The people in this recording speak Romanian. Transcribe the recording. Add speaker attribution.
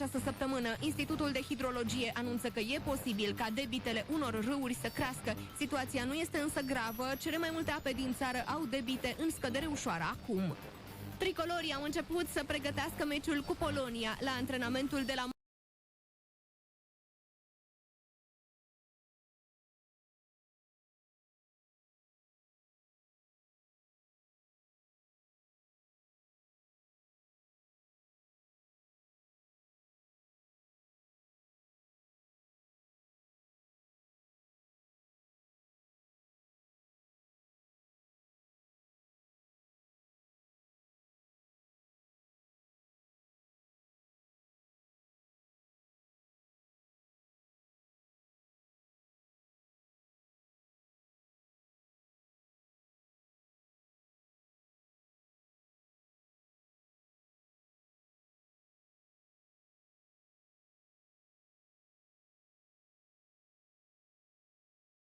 Speaker 1: Această săptămână, Institutul de Hidrologie anunță că e posibil ca debitele unor râuri să crească. Situația nu este însă gravă, cele mai multe ape din țară au debite în scădere ușoară acum. Tricolorii au început să pregătească meciul cu Polonia la antrenamentul de la